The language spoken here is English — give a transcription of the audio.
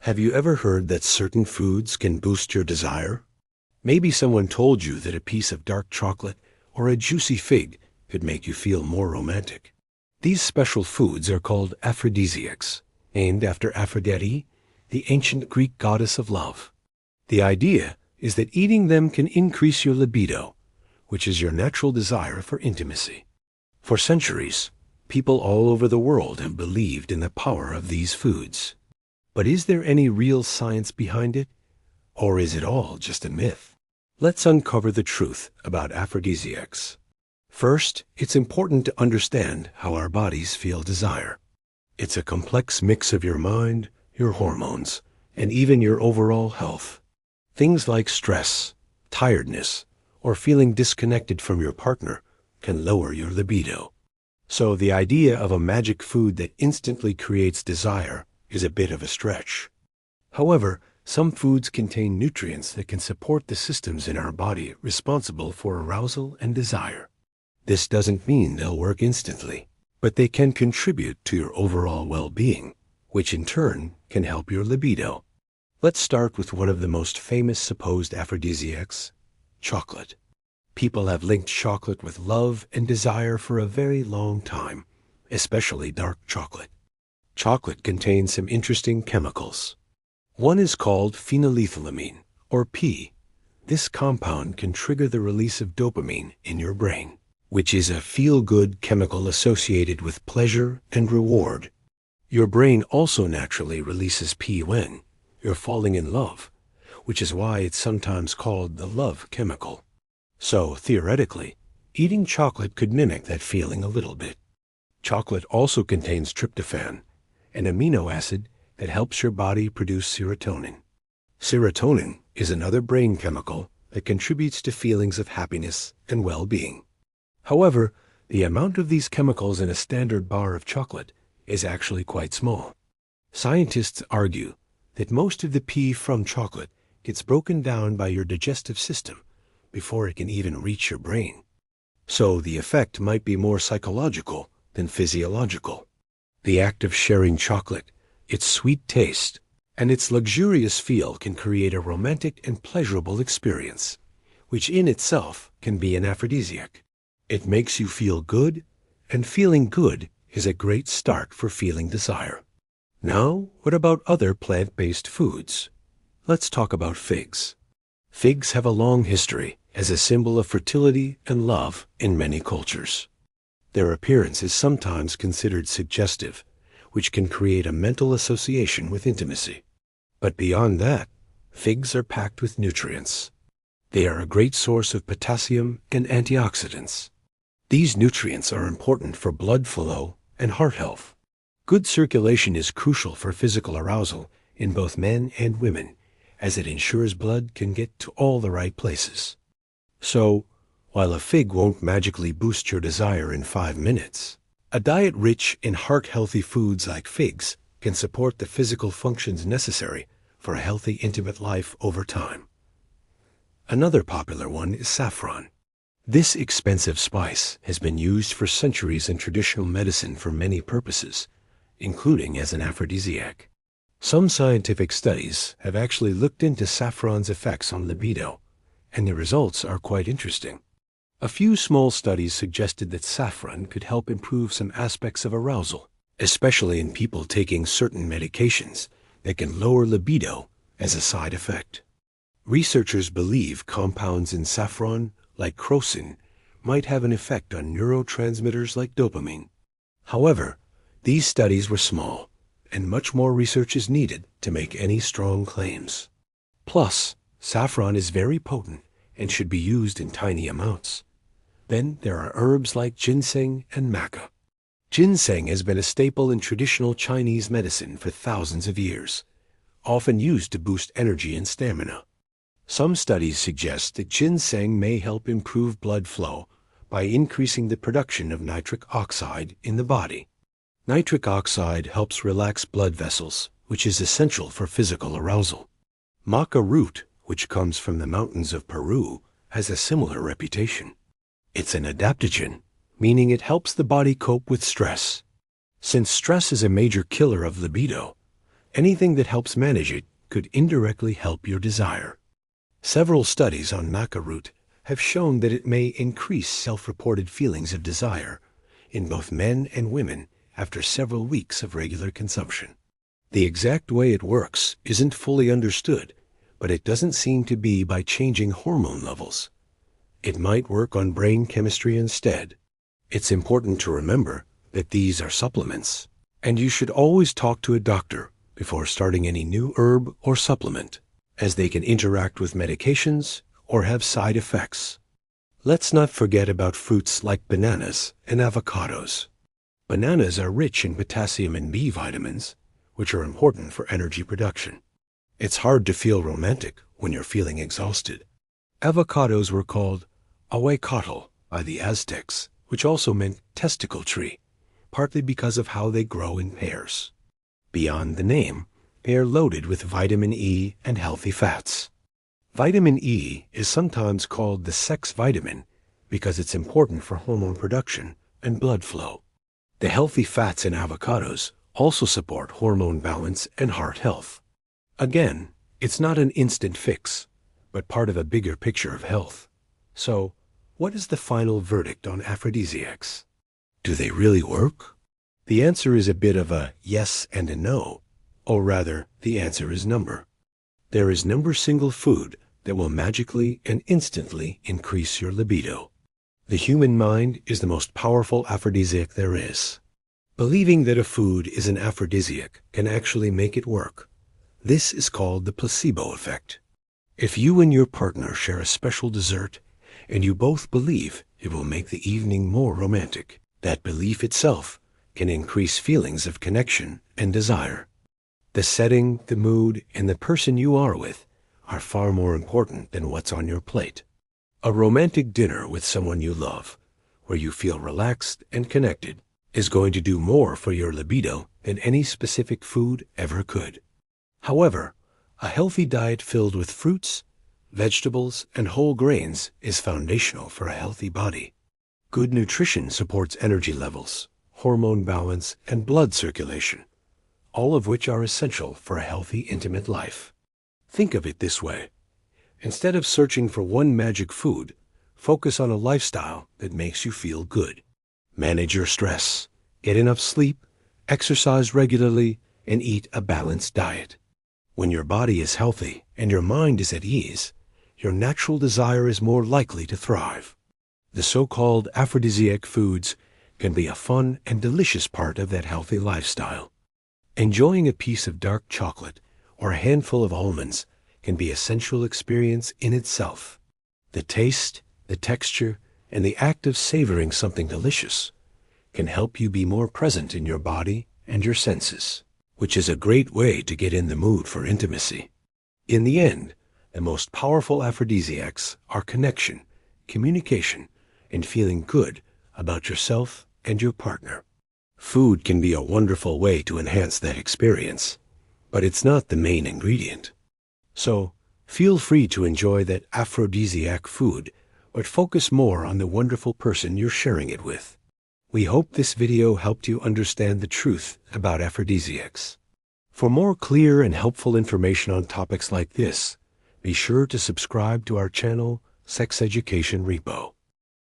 Have you ever heard that certain foods can boost your desire? Maybe someone told you that a piece of dark chocolate or a juicy fig could make you feel more romantic. These special foods are called aphrodisiacs, named after Aphrodite, the ancient Greek goddess of love. The idea is that eating them can increase your libido, which is your natural desire for intimacy. For centuries, people all over the world have believed in the power of these foods. But is there any real science behind it? Or is it all just a myth? Let's uncover the truth about aphrodisiacs. First, it's important to understand how our bodies feel desire. It's a complex mix of your mind, your hormones, and even your overall health. Things like stress, tiredness, or feeling disconnected from your partner can lower your libido. So the idea of a magic food that instantly creates desire is a bit of a stretch. However, some foods contain nutrients that can support the systems in our body responsible for arousal and desire. This doesn't mean they'll work instantly, but they can contribute to your overall well-being, which in turn can help your libido. Let's start with one of the most famous supposed aphrodisiacs, chocolate. People have linked chocolate with love and desire for a very long time, especially dark chocolate. Chocolate contains some interesting chemicals. One is called phenylethylamine, or P. This compound can trigger the release of dopamine in your brain, which is a feel-good chemical associated with pleasure and reward. Your brain also naturally releases P when you're falling in love, which is why it's sometimes called the love chemical. So, theoretically, eating chocolate could mimic that feeling a little bit. Chocolate also contains tryptophan, an amino acid that helps your body produce serotonin. Serotonin is another brain chemical that contributes to feelings of happiness and well-being. However, the amount of these chemicals in a standard bar of chocolate is actually quite small. Scientists argue that most of the P from chocolate gets broken down by your digestive system before it can even reach your brain. So the effect might be more psychological than physiological. The act of sharing chocolate, its sweet taste, and its luxurious feel can create a romantic and pleasurable experience, which in itself can be an aphrodisiac. It makes you feel good, and feeling good is a great start for feeling desire. Now, what about other plant-based foods? Let's talk about figs. Figs have a long history as a symbol of fertility and love in many cultures. Their appearance is sometimes considered suggestive, which can create a mental association with intimacy. But beyond that, figs are packed with nutrients. They are a great source of potassium and antioxidants. These nutrients are important for blood flow and heart health. Good circulation is crucial for physical arousal in both men and women, as it ensures blood can get to all the right places. So, while a fig won't magically boost your desire in 5 minutes, a diet rich in heart-healthy foods like figs can support the physical functions necessary for a healthy, intimate life over time. Another popular one is saffron. This expensive spice has been used for centuries in traditional medicine for many purposes, including as an aphrodisiac. Some scientific studies have actually looked into saffron's effects on libido, and the results are quite interesting. A few small studies suggested that saffron could help improve some aspects of arousal, especially in people taking certain medications that can lower libido as a side effect. Researchers believe compounds in saffron, like crocin, might have an effect on neurotransmitters like dopamine. However, these studies were small, and much more research is needed to make any strong claims. Plus, saffron is very potent and should be used in tiny amounts. Then there are herbs like ginseng and maca. Ginseng has been a staple in traditional Chinese medicine for thousands of years, often used to boost energy and stamina. Some studies suggest that ginseng may help improve blood flow by increasing the production of nitric oxide in the body. Nitric oxide helps relax blood vessels, which is essential for physical arousal. Maca root, which comes from the mountains of Peru, has a similar reputation. It's an adaptogen, meaning it helps the body cope with stress. Since stress is a major killer of libido, Anything that helps manage it could indirectly help your desire. Several studies on maca root have shown that it may increase self-reported feelings of desire in both men and women after several weeks of regular consumption. The exact way it works isn't fully understood, but it doesn't seem to be by changing hormone levels. It might work on brain chemistry instead. It's important to remember that these are supplements, and you should always talk to a doctor before starting any new herb or supplement, as they can interact with medications or have side effects. Let's not forget about fruits like bananas and avocados. Bananas are rich in potassium and B vitamins, which are important for energy production. It's hard to feel romantic when you're feeling exhausted. Avocados were called ahuacatl by the Aztecs, which also meant testicle tree, partly because of how they grow in pairs. Beyond the name, they are loaded with vitamin E and healthy fats. Vitamin E is sometimes called the sex vitamin because it's important for hormone production and blood flow. The healthy fats in avocados also support hormone balance and heart health. Again, it's not an instant fix, but part of a bigger picture of health. So, what is the final verdict on aphrodisiacs? Do they really work? The answer is a bit of a yes and a no, or rather, the answer is number. There is number single food that will magically and instantly increase your libido. The human mind is the most powerful aphrodisiac there is. Believing that a food is an aphrodisiac can actually make it work. This is called the placebo effect. If you and your partner share a special dessert, and you both believe it will make the evening more romantic, that belief itself can increase feelings of connection and desire. The setting, the mood, and the person you are with are far more important than what's on your plate. A romantic dinner with someone you love, where you feel relaxed and connected, is going to do more for your libido than any specific food ever could. However, a healthy diet filled with fruits, vegetables, and whole grains is foundational for a healthy body. Good nutrition supports energy levels, hormone balance, and blood circulation, all of which are essential for a healthy, intimate life. Think of it this way. Instead of searching for one magic food, focus on a lifestyle that makes you feel good. Manage your stress, get enough sleep, exercise regularly, and eat a balanced diet. When your body is healthy and your mind is at ease, your natural desire is more likely to thrive. The so-called aphrodisiac foods can be a fun and delicious part of that healthy lifestyle. Enjoying a piece of dark chocolate or a handful of almonds can be a sensual experience in itself. The taste, the texture, and the act of savoring something delicious can help you be more present in your body and your senses, which is a great way to get in the mood for intimacy. In the end, the most powerful aphrodisiacs are connection, communication, and feeling good about yourself and your partner. Food can be a wonderful way to enhance that experience, but it's not the main ingredient. So, feel free to enjoy that aphrodisiac food, but focus more on the wonderful person you're sharing it with. We hope this video helped you understand the truth about aphrodisiacs. For more clear and helpful information on topics like this, be sure to subscribe to our channel, Sex Education Repo.